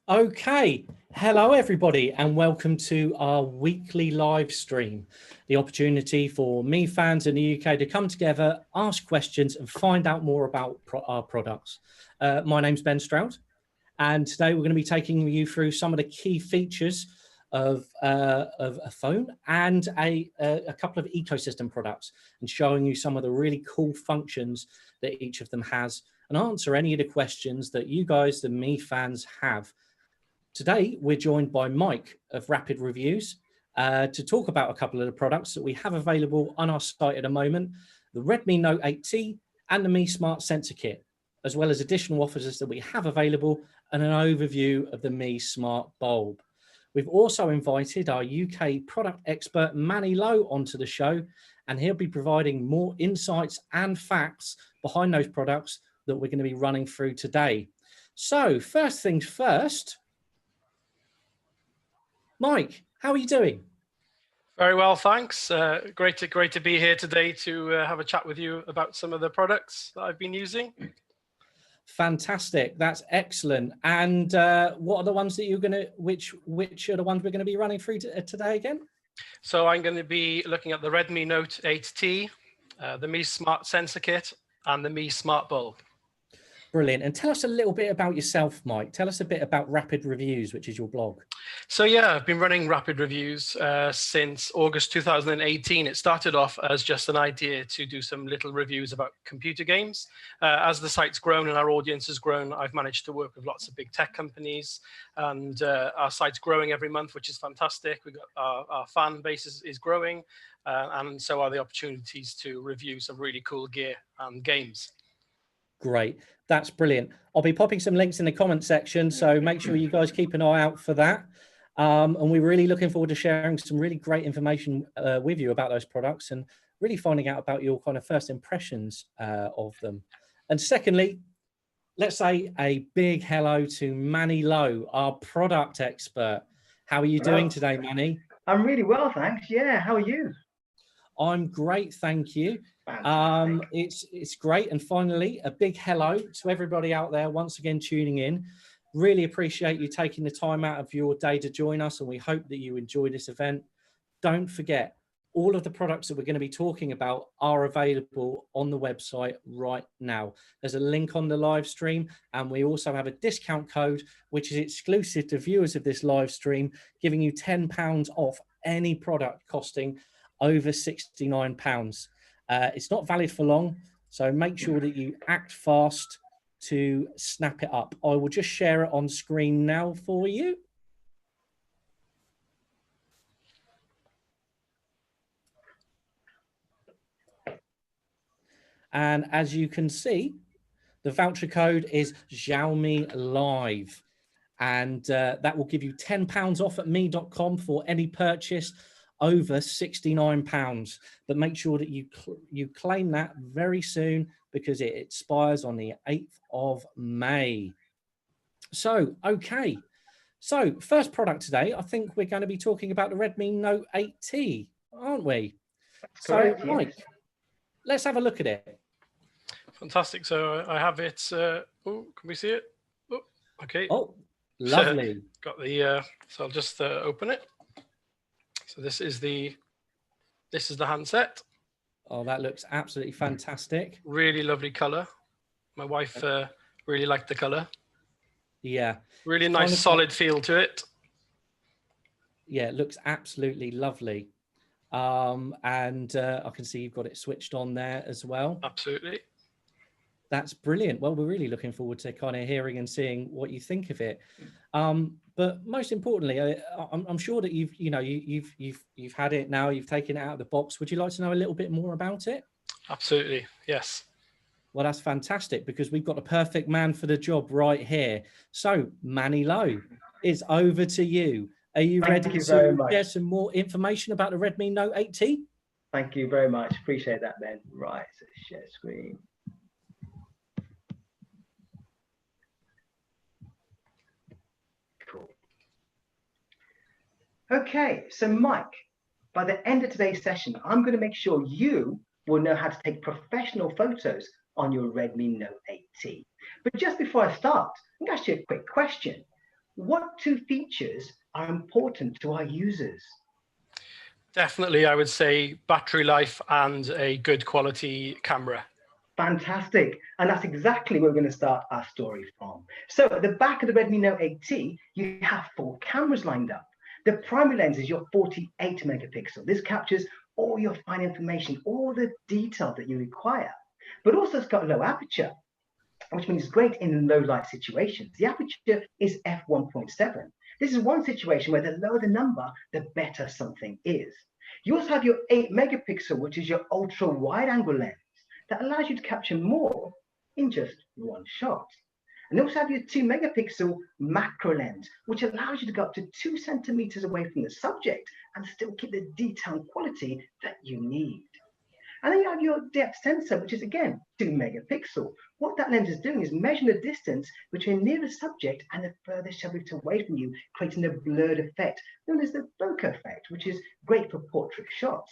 Okay, hello everybody and welcome to our weekly live stream. The opportunity for me fans in the UK to come together, ask questions and find out more about our products. My name's Ben Stroud and today we're going to be taking you through some of the key features of a phone and a couple of ecosystem products and showing you some of the really cool functions that each of them has and answer any of the questions that you guys, the me fans, have. Today, we're joined by Mike of Rapid Reviews to talk about a couple of the products that we have available on our site at the moment, the Redmi Note 8T and the Mi Smart Sensor Kit, as well as additional offers that we have available and an overview of the Mi Smart Bulb. We've also invited our UK product expert, Mani Lowe, onto the show, and he'll be providing more insights and facts behind those products that we're going to be running through today. So first things first, Mike, how are you doing? Very well, thanks. Great to be here today to have a chat with you about some of the products that I've been using. Fantastic, that's excellent. And what are the ones that you're going to, which are the ones we're going to be running through today again? So I'm going to be looking at the Redmi Note 8T, the Mi Smart Sensor Kit, and the Mi Smart Bulb. Brilliant. And tell us a little bit about yourself, Mike. Tell us a bit about Rapid Reviews, which is your blog. So yeah, I've been running Rapid Reviews since August 2018. It started off as just an idea to do some little reviews about computer games. As the site's grown and our audience has grown, I've managed to work with lots of big tech companies, and our site's growing every month, which is fantastic. We got our fan base is growing, and so are the opportunities to review some really cool gear and games. Great, that's brilliant. I'll be popping some links in the comment section, so make sure you guys keep an eye out for that. And we're really looking forward to sharing some really great information with you about those products and really finding out about your kind of first impressions of them. And secondly, let's say a big hello to Mani Lowe, our product expert. How are you doing today, Mani? I'm really well, thanks. Yeah, how are you? I'm great, thank you. It's great. And finally, a big hello to everybody out there once again tuning in. Really appreciate you taking the time out of your day to join us, and we hope that you enjoy this event. Don't forget, all of the products that we're going to be talking about are available on the website right now. There's a link on the live stream, and we also have a discount code which is exclusive to viewers of this live stream, giving you £10 off any product costing over £69. It's not valid for long, so make sure that you act fast to snap it up. I will just share it on screen now for you. And as you can see, the voucher code is Xiaomi Live, and that will give you £10 off at me.com for any purchase over £69, but make sure that you claim that very soon because it expires on the 8th of May. So, okay. So first product today, I think we're going to be talking about the Redmi Note 8T, aren't we? Correct, so, Mike, let's have a look at it. Fantastic. So I have it. Oh, can we see it? Oh, okay. Oh, lovely. Got the. So I'll just open it. So this is the handset. Oh, that looks absolutely fantastic. Really lovely color. My wife really liked the color. Yeah. Really nice solid feel to it. Yeah, it looks absolutely lovely. And I can see you've got it switched on there as well. Absolutely. That's brilliant. Well, we're really looking forward to kind of hearing and seeing what you think of it. But most importantly, I'm sure that you've had it now. You've taken it out of the box. Would you like to know a little bit more about it? Absolutely, yes. Well, that's fantastic because we've got the perfect man for the job right here. So, Mani Lowe, it's over to you. Are you ready to get some more information about the Redmi Note 8T? Thank you very much. Appreciate that, Ben. Right, so share screen. Cool. Okay, so Mike, by the end of today's session, I'm going to make sure you will know how to take professional photos on your Redmi Note 8T. But just before I start, I'm going to ask you a quick question. what two features are important to our users? Definitely, I would say battery life and a good quality camera. Fantastic. And that's exactly where we're going to start our story from. So at the back of the Redmi Note 8T, you have 4 cameras lined up. The primary lens is your 48 megapixel. This captures all your fine information, all the detail that you require. But also it's got a low aperture, which means great in low light situations. The aperture is f1.7. This is one situation where the lower the number, the better something is. You also have your 8 megapixel, which is your ultra wide angle lens that allows you to capture more in just one shot. And you also have your 2 megapixel macro lens, which allows you to go up to 2 centimeters away from the subject and still keep the detail and quality that you need. And then you have your depth sensor, which is again 2 megapixel. What that lens is doing is measuring the distance between near the subject and the furthest subject away from you, creating a blurred effect known as the bokeh effect, which is great for portrait shots.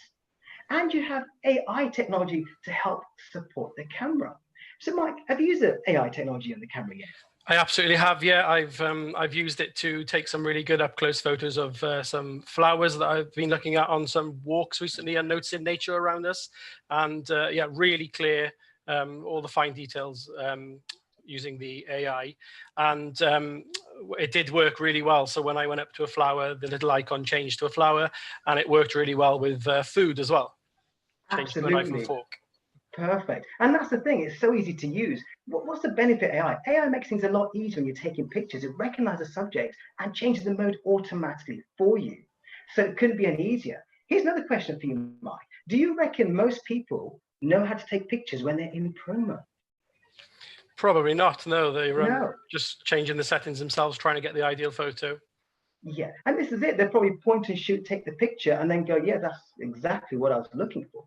And you have AI technology to help support the camera. So Mike, have you used the AI technology on the camera yet? I absolutely have. Yeah, I've used it to take some really good up close photos of some flowers that I've been looking at on some walks recently and noticing nature around us. And yeah, really clear, all the fine details using the AI. And it did work really well. So when I went up to a flower, the little icon changed to a flower, and it worked really well with food as well. Changed to a knife and fork. Perfect. And that's the thing, it's so easy to use. What's the benefit of AI? AI makes things a lot easier when you're taking pictures. It recognizes the subject and changes the mode automatically for you. So it couldn't be any easier. Here's another question for you, Mike. Do you reckon most people know how to take pictures when they're in promo? Probably not. No, they're just changing the settings themselves, trying to get the ideal photo. Yeah, and this is it. They'll probably point and shoot, take the picture, and then go, yeah, that's exactly what I was looking for.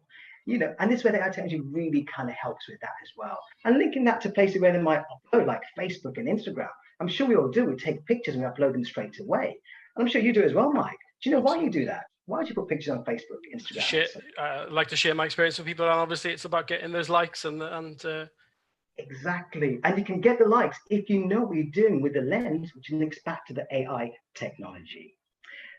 You know, and this is where the AI technology really kind of helps with that as well. And linking that to places where they might upload, like Facebook and Instagram. I'm sure we all do. We take pictures and we upload them straight away. And I'm sure you do as well, Mike. Do you know why you do that? Why do you put pictures on Facebook, Instagram? Like to share my experience with people, and obviously it's about getting those likes and Exactly. And you can get the likes if you know what you're doing with the lens, which links back to the AI technology.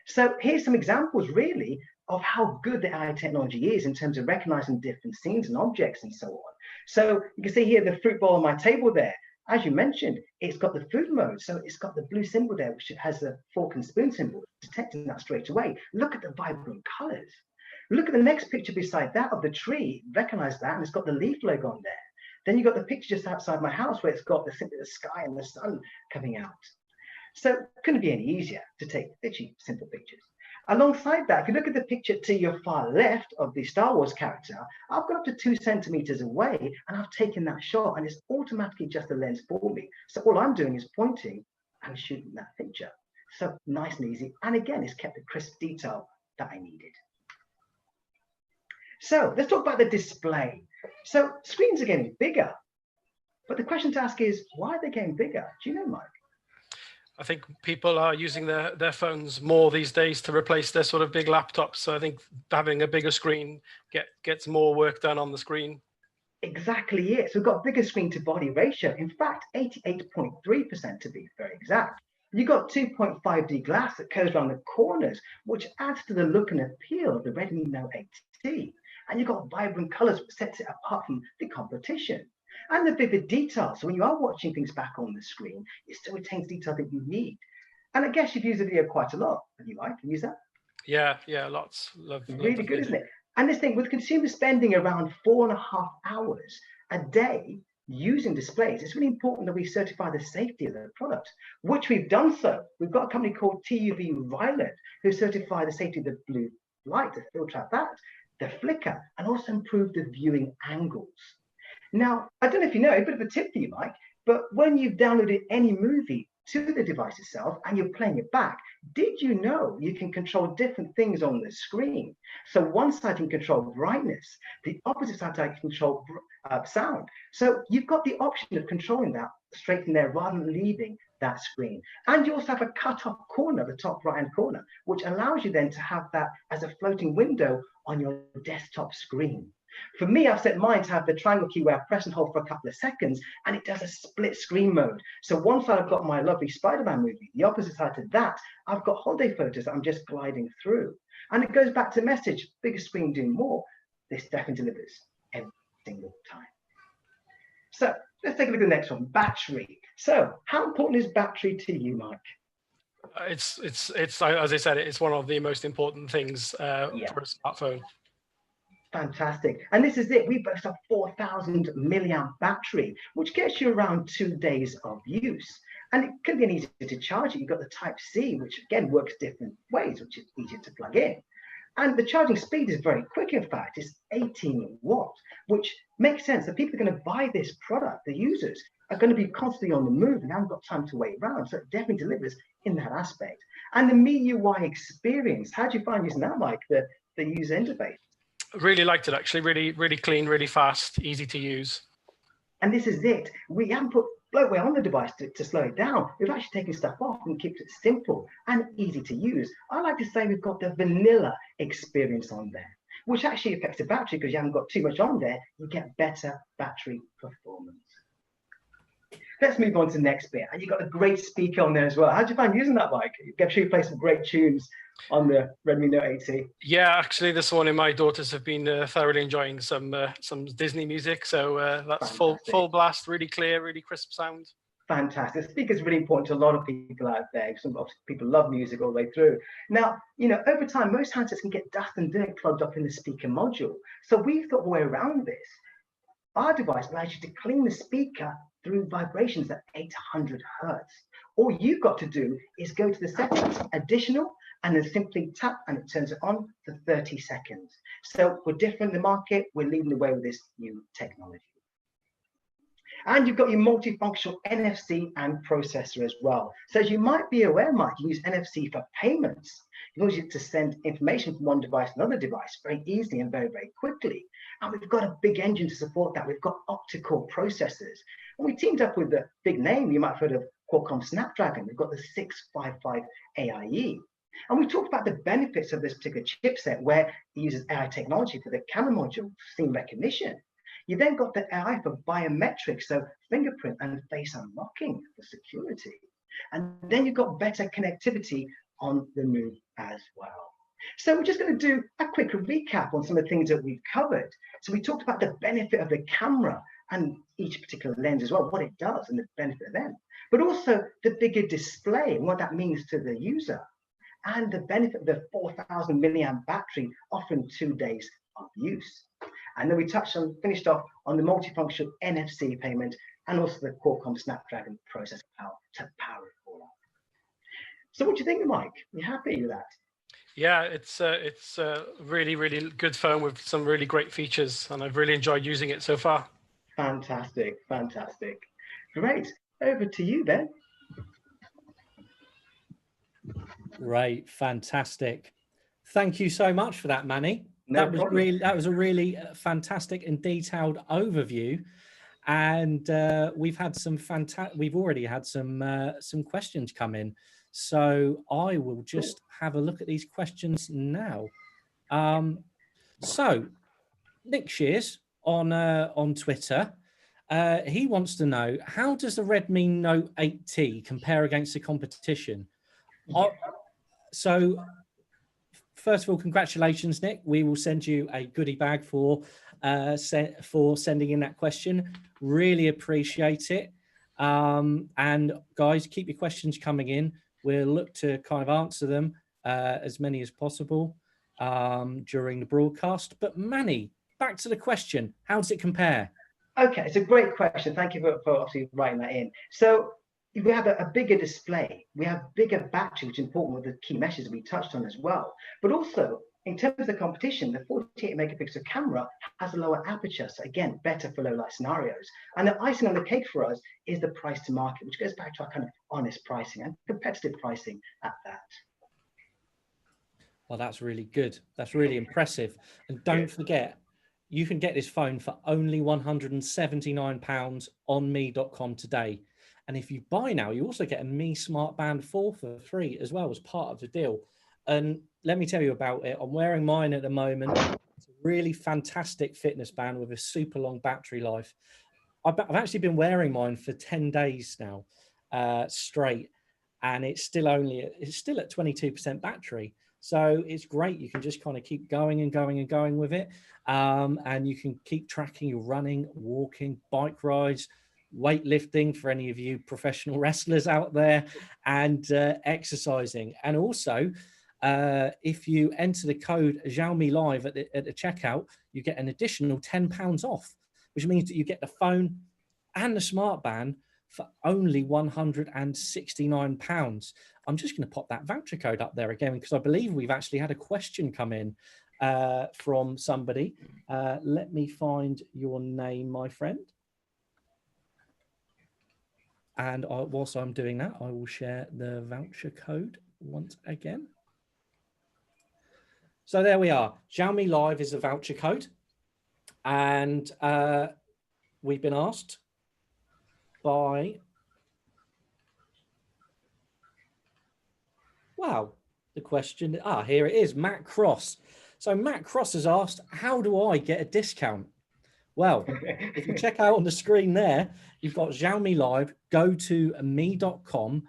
So here's some examples really of how good the AI technology is in terms of recognizing different scenes and objects and so on. So you can see here the fruit bowl on my table there. As you mentioned, it's got the food mode. So it's got the blue symbol there, which has the fork and spoon symbol, detecting that straight away. Look at the vibrant colors. Look at the next picture beside that of the tree. Recognize that, and it's got the leaf logo on there. Then you got the picture just outside my house where it's got the sky and the sun coming out. So it couldn't be any easier to take literally simple pictures. Alongside that, if you look at the picture to your far left of the Star Wars character, I've got up to 2 centimeters away and I've taken that shot, and it's automatically just the lens for me. So all I'm doing is pointing and shooting that picture. So nice and easy. And again, it's kept the crisp detail that I needed. So let's talk about the display. So screens are getting bigger, but the question to ask is, why are they getting bigger? Do you know, Mike? I think people are using their phones more these days to replace their sort of big laptops. So I think having a bigger screen gets more work done on the screen. Exactly it. So we've got bigger screen to body ratio. In fact, 88.3% to be very exact. You've got 2.5D glass that curves around the corners, which adds to the look and appeal of the Redmi Note 8T. And you've got vibrant colors, which sets it apart from the competition. And the vivid detail. So when you are watching things back on the screen, it still retains detail that you need. And I guess you've used the video quite a lot. Have you, Mike? Can you use that? Yeah, lots. Really good, isn't it? And this thing, with consumers spending around 4.5 hours a day using displays, it's really important that we certify the safety of the product, which we've done so. We've got a company called TUV Ryland who certify the safety of the blue light, to filter out that, the flicker, and also improve the viewing angles. Now, I don't know if you know, a bit of a tip for you, Mike, but when you've downloaded any movie to the device itself and you're playing it back, did you know you can control different things on the screen? So one side you can control brightness, the opposite side you can control sound. So you've got the option of controlling that straight in there rather than leaving that screen. And you also have a cut-off corner, the top right-hand corner, which allows you then to have that as a floating window on your desktop screen. For me, I've set mine to have the triangle key where I press and hold for a couple of seconds, and it does a split screen mode. So one side I've got my lovely Spider-Man movie. The opposite side to that, I've got holiday photos that I'm just gliding through. And it goes back to message, bigger screen, do more. This definitely delivers every single time. So let's take a look at the next one, battery. So how important is battery to you, Mike? It's as I said, it's one of the most important things for a smartphone. Fantastic. And this is it. We boast a 4,000 milliamp battery, which gets you around 2 days of use. And it can be easy to charge it. You've got the Type-C, which again works different ways, which is easier to plug in. And the charging speed is very quick, in fact. It's 18 watts, which makes sense. The people are going to buy this product, the users, are going to be constantly on the move and haven't got time to wait around. So it definitely delivers in that aspect. And the MIUI experience, how do you find using that, Mike, the user interface? Really liked it, actually. Really clean, really fast, easy to use. And this is it. We haven't put bloatware on the device to slow it down. We've actually taken stuff off and kept it simple and easy to use. I like to say we've got the vanilla experience on there, which actually affects the battery because you haven't got too much on there. You get better battery performance. Let's move on to the next bit. And you've got a great speaker on there as well. How do you find using that, Mike? I'm sure you play some great tunes on the Redmi Note 8T. Yeah, actually, this one and my daughters have been thoroughly enjoying some Disney music. So that's full blast, really clear, really crisp sound. Fantastic. Speaker is really important to a lot of people out there. Some people love music all the way through. Now, over time, most handsets can get dust and dirt plugged up in the speaker module. So we've thought a way around this. Our device allows you to clean the speaker through vibrations at 800 hertz. All you've got to do is go to the settings, additional, and then simply tap and it turns it on for 30 seconds. So we're different in the market. We're leading the way with this new technology. And you've got your multifunctional NFC and processor as well. So as you might be aware, Mike, you use NFC for payments. You can use it to send information from one device to another device very easily and very, very quickly. And we've got a big engine to support that. We've got optical processors. And we teamed up with a big name. You might have heard of Qualcomm Snapdragon. We've got the 655 AIE. And we talked about the benefits of this particular chipset where it uses AI technology for the camera module, scene recognition. You then got the AI for biometrics, so fingerprint and face unlocking for security. And then you've got better connectivity on the move as well. So we're just going to do a quick recap on some of the things that we've covered. So we talked about the benefit of the camera and each particular lens as well, what it does and the benefit of them, but also the bigger display and what that means to the user, and the benefit of the 4,000 milliamp battery offering 2 days of use. And then we finished off on the multifunctional NFC payment and also the Qualcomm Snapdragon processor power to power it all up. So what do you think, Mike? Are you happy with that? Yeah, it's a really good phone with some really great features, and I've really enjoyed using it so far. Fantastic. Great. Over to you then. Great, fantastic. Thank you so much for that, Mani. No that was problem. that was a really fantastic and detailed overview, and we've already had some questions come in. So I will just have a look at these questions now. So Nick Shears on Twitter, he wants to know, how does the Redmi Note 8T compare against the competition? So first of all, congratulations, Nick. We will send you a goodie bag for sending in that question. Really appreciate it. And guys, keep your questions coming in. We'll look to kind of answer them, as many as possible during the broadcast. But Mani, back to the question. How does it compare? Okay, it's a great question. Thank you for obviously writing that in. So we have a bigger display. We have bigger battery, which is important with the key messages we touched on as well. But also, in terms of the competition, the 48 megapixel camera has a lower aperture. So again, better for low light scenarios. And the icing on the cake for us is the price to market, which goes back to our kind of honest pricing and competitive pricing at that. Well, that's really good. That's really impressive. And don't forget, you can get this phone for only £179 on me.com today. And if you buy now, you also get a Mi Smart Band 4 for free as well as part of the deal. And let me tell you about it. I'm wearing mine at the moment. It's a really fantastic fitness band with a super long battery life. I've actually been wearing mine for 10 days now, straight, and it's still at 22% battery. So it's great. You can just kind of keep going and going and going with it. And you can keep tracking your running, walking, bike rides, weightlifting for any of you professional wrestlers out there, and exercising. And also, if you enter the code Xiaomi Live at the checkout, you get an additional £10 off, which means that you get the phone and the smart band for only £169. I'm just going to pop that voucher code up there again, because I believe we've actually had a question come in from somebody. Let me find your name, my friend. And whilst I'm doing that, I will share the voucher code once again. So there we are. Xiaomi Live is a voucher code. And we've been asked by, wow, the question, here it is, Matt Cross. So Matt Cross has asked, how do I get a discount? Well, if you check out on the screen there, you've got Xiaomi Live, go to me.com,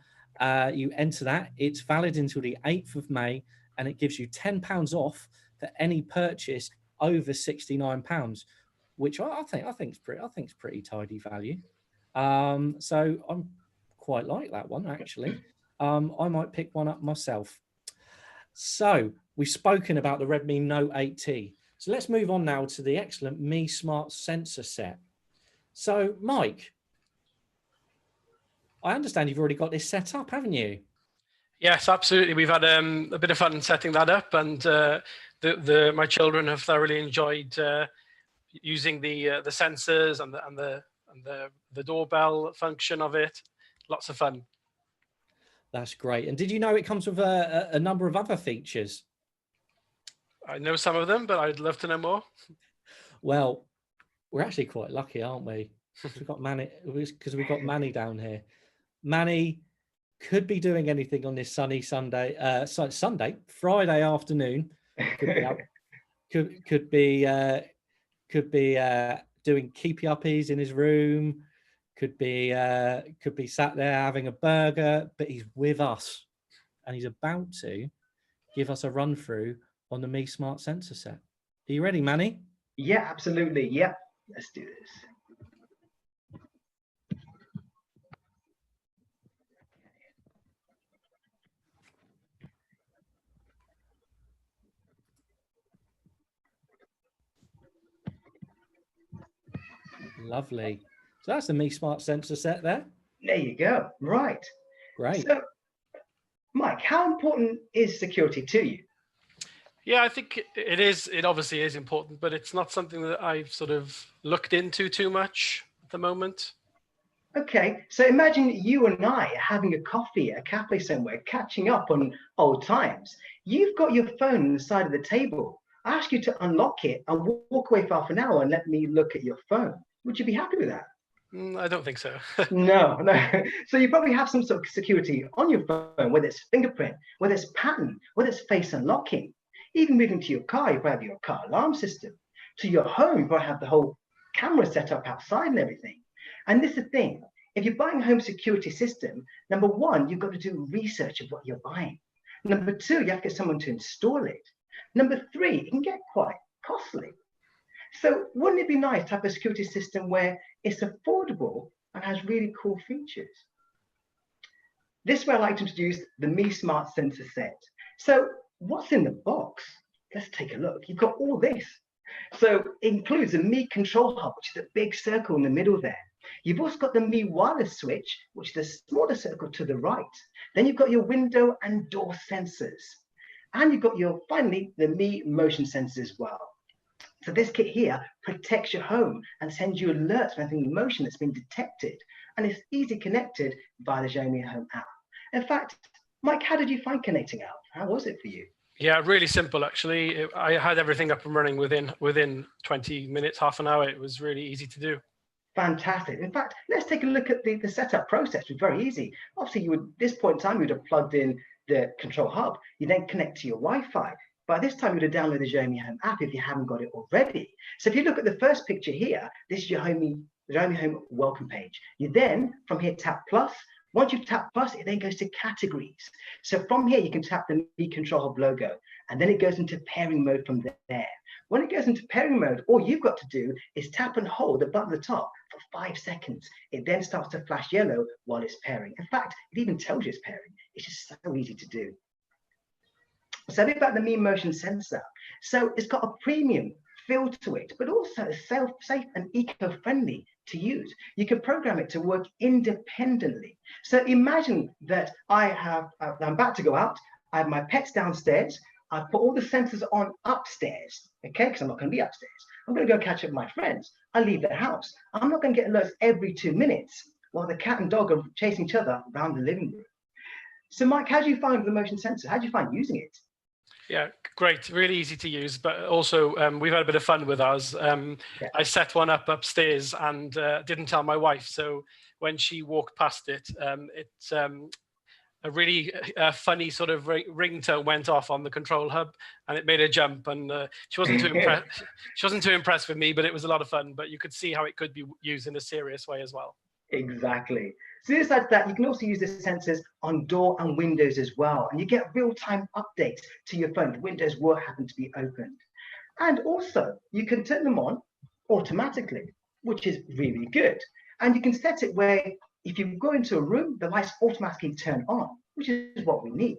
you enter that, it's valid until the 8th of May, and it gives you £10 off for any purchase over £69, which I think is pretty tidy value. So I'm quite like that one, actually. I might pick one up myself. So we've spoken about the Redmi Note 8T. So let's move on now to the excellent Mi Smart sensor set. So Mike, I understand you've already got this set up, haven't you? Yes, absolutely. We've had a bit of fun setting that up, and my children have thoroughly enjoyed using the sensors and the doorbell function of it. Lots of fun. That's great. And did you know it comes with a number of other features? I know some of them, but I'd love to know more. Well, we're actually quite lucky, aren't we? We've got Mani, because we've got Mani down here. Mani could be doing anything on this sunny Friday afternoon. Could be doing keepy uppies in his room. Could be sat there having a burger, but he's with us, and he's about to give us a run through on the Mi Smart sensor set. Are you ready, Mani? Yeah, absolutely. Yeah, let's do this. Lovely. So that's the Mi Smart sensor set there. There you go. Right. Great. So, Mike, how important is security to you? Yeah, I think it is. It obviously is important, but it's not something that I've sort of looked into too much at the moment. Okay, so imagine you and I having a coffee at a cafe somewhere, catching up on old times. You've got your phone on the side of the table. I ask you to unlock it and walk away for half an hour and let me look at your phone. Would you be happy with that? I don't think so. No. So you probably have some sort of security on your phone, whether it's fingerprint, whether it's pattern, whether it's face unlocking. Even moving to your car, you probably have your car alarm system. To your home, you probably have the whole camera set up outside and everything. And this is the thing. If you're buying a home security system, number one, you've got to do research of what you're buying. Number two, you have to get someone to install it. Number three, it can get quite costly. So wouldn't it be nice to have a security system where it's affordable and has really cool features? This is where I like to introduce the Mi Smart sensor set. So what's in the box? Let's take a look. You've got all this. So it includes a Mi control hub, which is the big circle in the middle there. You've also got the Mi wireless switch, which is the smaller circle to the right. Then you've got your window and door sensors. And you've got finally, the Mi motion sensors as well. So this kit here protects your home and sends you alerts for anything in motion that's been detected. And it's easy connected via the Xiaomi Home app. In fact, Mike, how did you find connecting out? How was it for you? Yeah, really simple, actually. I had everything up and running within 20 minutes, half an hour. It was really easy to do. Fantastic. In fact, let's take a look at the setup process. It was very easy. Obviously, this point in time, you would have plugged in the control hub. You then connect to your Wi-Fi. By this time, you'd have downloaded the Xiaomi Home app if you haven't got it already. So if you look at the first picture here, this is your Xiaomi Home welcome page. You then, from here, tap plus. Once you've tapped plus, it then goes to categories. So from here, you can tap the Mi Control Hub logo, and then it goes into pairing mode from there. When it goes into pairing mode, all you've got to do is tap and hold the button at the top for 5 seconds. It then starts to flash yellow while it's pairing. In fact, it even tells you it's pairing. It's just so easy to do. So a bit about the Mi Motion sensor. So it's got a premium feel to it, but also safe and eco-friendly to use. You can program it to work independently. So imagine that I'm about to go out, I have my pets downstairs, I put all the sensors on upstairs, okay, because I'm not going to be upstairs. I'm going to go catch up with my friends. I leave the house. I'm not going to get alerts every 2 minutes while the cat and dog are chasing each other around the living room. So Mike, how do you find the motion sensor? How do you find using it? Yeah, great. Really easy to use, but also we've had a bit of fun with ours. I set one up upstairs and didn't tell my wife. So when she walked past it, it's a really funny sort of ringtone went off on the control hub, and it made her jump. And she wasn't too impressed. She wasn't too impressed with me, but it was a lot of fun. But you could see how it could be used in a serious way as well. Exactly. So besides that, you can also use the sensors on door and windows as well, and you get real-time updates to your phone. The windows will happen to be opened, and also you can turn them on automatically, which is really good. And you can set it where if you go into a room, the lights automatically turn on, which is what we need.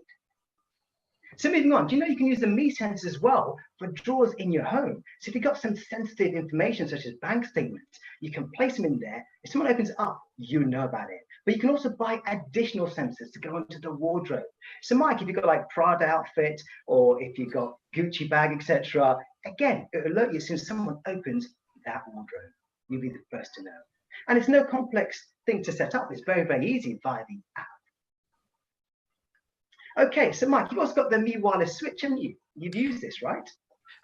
So moving on, do you know you can use the Mi sensors as well for drawers in your home? So if you've got some sensitive information such as bank statements, you can place them in there. If someone opens it up, you know about it. But you can also buy additional sensors to go into the wardrobe. So Mike, if you've got like Prada outfit, or if you've got Gucci bag, etc., again, it'll alert you as soon as someone opens that wardrobe. You'll be the first to know. And it's no complex thing to set up. It's very, very easy via the app. Okay, so Mike, you've also got the Mi Wireless Switch, haven't you? You've used this, right?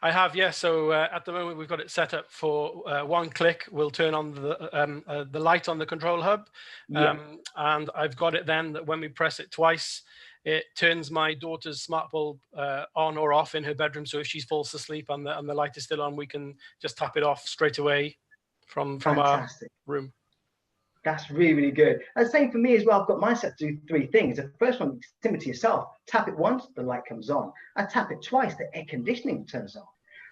I have, yes. So at the moment, we've got it set up for 1 click. We'll turn on the light on the control hub. And I've got it then that when we press it twice, it turns my daughter's smart bulb on or off in her bedroom. So if she falls asleep and the light is still on, we can just tap it off straight away from our room. That's really, really good. And the same for me as well. I've got mine set to do 3 things. The first one, similar to yourself. Tap it once, the light comes on. I tap it twice, the air conditioning turns on.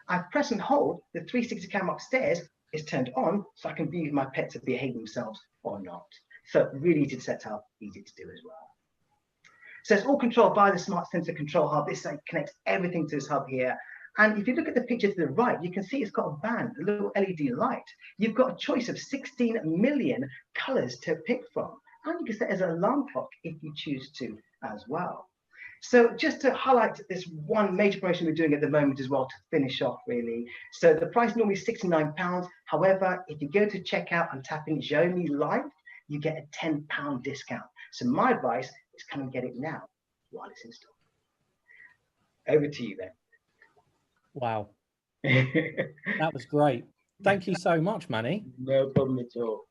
I press and hold, the 360 camera upstairs is turned on, so I can view if my pets are behaving themselves or not. So really easy to set up, easy to do as well. So it's all controlled by the smart sensor control hub. This connects everything to this hub here. And if you look at the picture to the right, you can see it's got a band, a little LED light. You've got a choice of 16 million colors to pick from. And you can set it as an alarm clock if you choose to as well. So just to highlight this one major promotion we're doing at the moment as well to finish off really. So the price normally is £69. However, if you go to checkout and tap in Xiaomi Live, you get a £10 discount. So my advice is come and get it now while it's in stock. Over to you then. Wow. That was great. Thank you so much, Mani. No problem at all.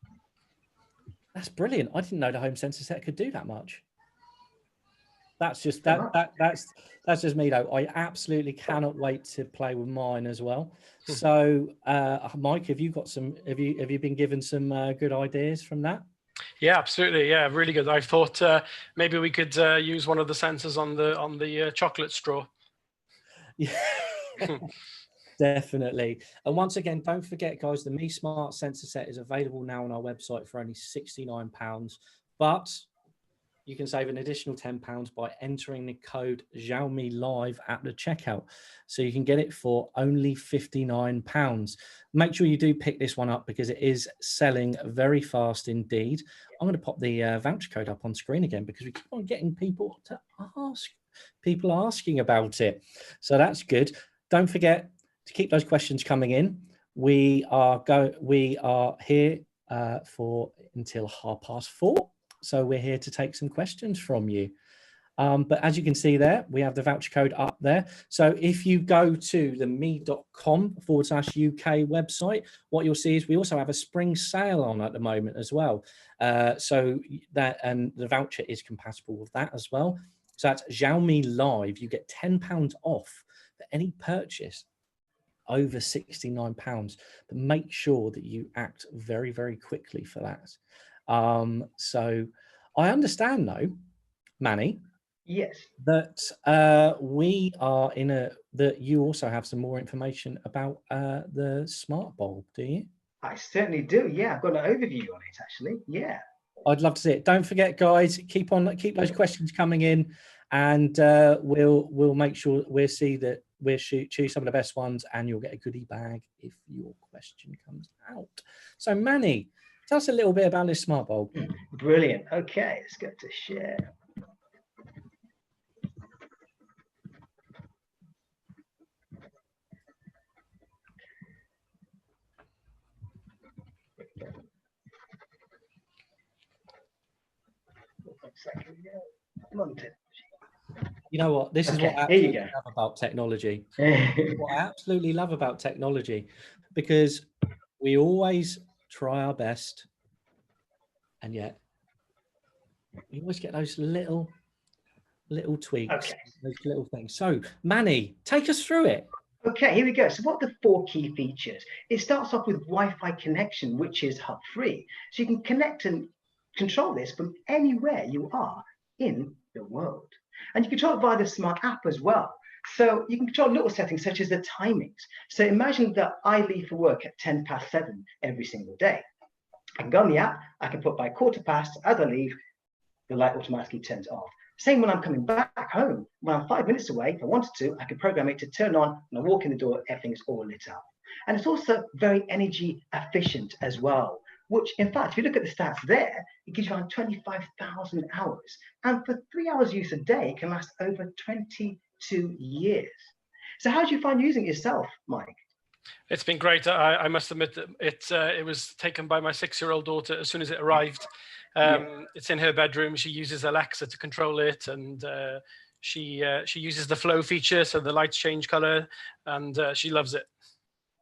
That's brilliant. I didn't know the home sensor set could do that much. That's just that's just me though. I absolutely cannot wait to play with mine as well. So Mike, have you got some have you been given some good ideas from that? Yeah, absolutely. Yeah, really good. I thought maybe we could use one of the sensors on the chocolate straw. Yeah. Definitely. And once again, don't forget, guys, the Mi Smart Sensor Set is available now on our website for only £69, but you can save an additional £10 by entering the code Xiaomi Live at the checkout. So you can get it for only £59. Make sure you do pick this one up because it is selling very fast indeed. I'm going to pop the voucher code up on screen again because we keep on getting people to ask. People asking about it. So that's good. Don't forget to keep those questions coming in. We are here for until 4:30. So we're here to take some questions from you. But as you can see there, we have the voucher code up there. So if you go to the mi.com/UK website, what you'll see is we also have a spring sale on at the moment as well. So that, and the voucher is compatible with that as well. So that's Xiaomi Live. You get £10 off for any purchase over £69, but make sure that you act very, very quickly for that. So I understand though, Mani, Yes. that we are that you also have some more information about the smart bulb, do you? I certainly do. Yeah, I've got an overview on it actually. Yeah. I'd love to see it. Don't forget, guys, keep those questions coming in, and we'll make sure we'll choose some of the best ones, and you'll get a goodie bag if your question comes out. So, Mani, tell us a little bit about this smart bulb. Brilliant. Okay, let's go to share. You know what? This is what I absolutely love about technology. What I absolutely love about technology, because we always try our best, and yet we always get those little tweaks, those little things. So, Mani, take us through it. Okay, here we go. So what are the 4 key features? It starts off with Wi-Fi connection, which is hub free. So you can connect and control this from anywhere you are in the world. And you control it via the smart app as well. So you can control little settings such as the timings. So imagine that I leave for work at 7:10 every single day. I can go on the app, I can put by 7:15, as I leave, the light automatically turns off. Same when I'm coming back home. When I'm 5 minutes away, if I wanted to, I could program it to turn on. When I walk in the door, everything's all lit up. And it's also very energy efficient as well, which in fact, if you look at the stats there, it gives you around 25,000 hours. And for 3 hours use a day, it can last over 22 years. So how do you find using it yourself, Mike? It's been great. I must admit that it was taken by my 6-year-old daughter as soon as it arrived. It's in her bedroom. She uses Alexa to control it, and she uses the flow feature, so the lights change color, and she loves it.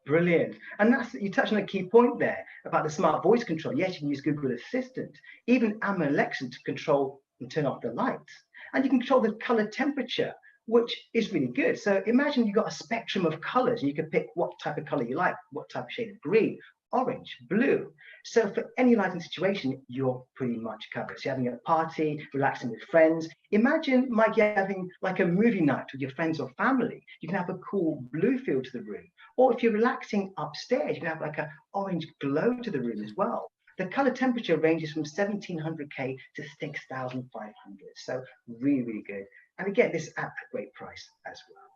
Brilliant. And you touched on a key point there about the smart voice control. Yes, you can use Google Assistant, even Alexa to control and turn off the lights. And you can control the color temperature, which is really good. So imagine you've got a spectrum of colors, and you can pick what type of color you like, what type of shade of green, orange, blue. So for any lighting situation, you're pretty much covered. So you're having a party, relaxing with friends. Imagine, Mike, you're having like a movie night with your friends or family. You can have a cool blue feel to the room. Or if you're relaxing upstairs, you can have like an orange glow to the room as well. The color temperature ranges from 1700K to 6500. So really, really good. And again, this is at a great price as well.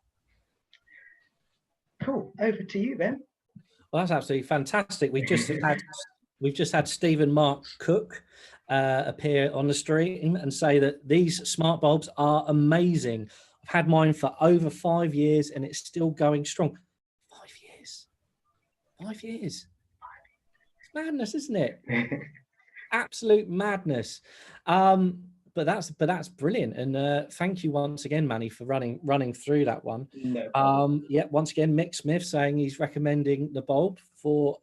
Cool. Over to you, Ben. Well, that's absolutely fantastic. We've just had Stephen Mark Cook appear on the stream and say that these smart bulbs are amazing. I've had mine for over 5 years and it's still going strong. 5 years. 5 years. It's madness, isn't it? Absolute madness. But that's brilliant, and thank you once again, Mani, for running through that one. No yeah, once again, Mick Smith saying he's recommending the bulb for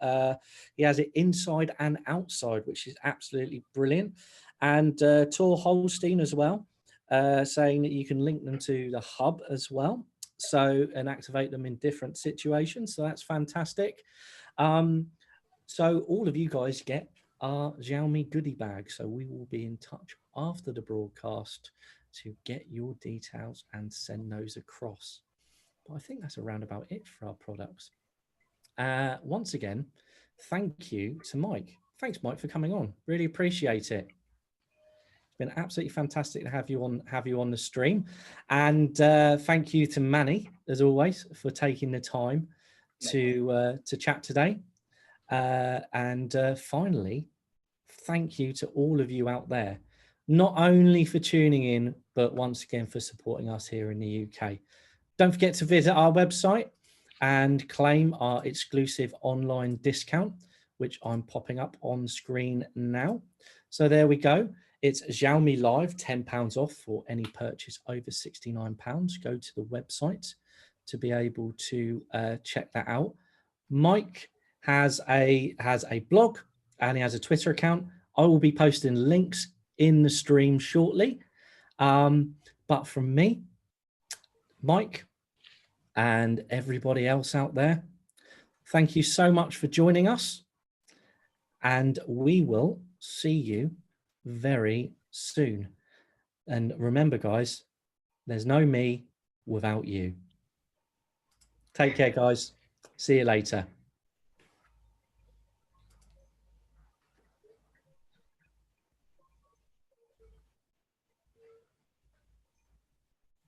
he has it inside and outside, which is absolutely brilliant. And Tor Holstein as well, saying that you can link them to the hub as well, so and activate them in different situations. So that's fantastic. So all of you guys get our Xiaomi goodie bag. So we will be in touch after the broadcast to get your details and send those across. But I think that's around about it for our products. Once again, thank you to Mike. Thanks, Mike, for coming on. Really appreciate it. It's been absolutely fantastic to have you on the stream. And thank you to Mani, as always, for taking the time to chat today. And finally, thank you to all of you out there, not only for tuning in, but once again for supporting us here in the UK. Don't forget to visit our website and claim our exclusive online discount, which I'm popping up on screen now. So there we go. It's Xiaomi Live, £10 off for any purchase over £69. Go to the website to be able to check that out. Mike has a blog and he has a Twitter account. I will be posting links in the stream shortly. But from me, Mike, and everybody else out there, thank you so much for joining us. And we will see you very soon. And remember, guys, there's no me without you. Take care, guys. See you later.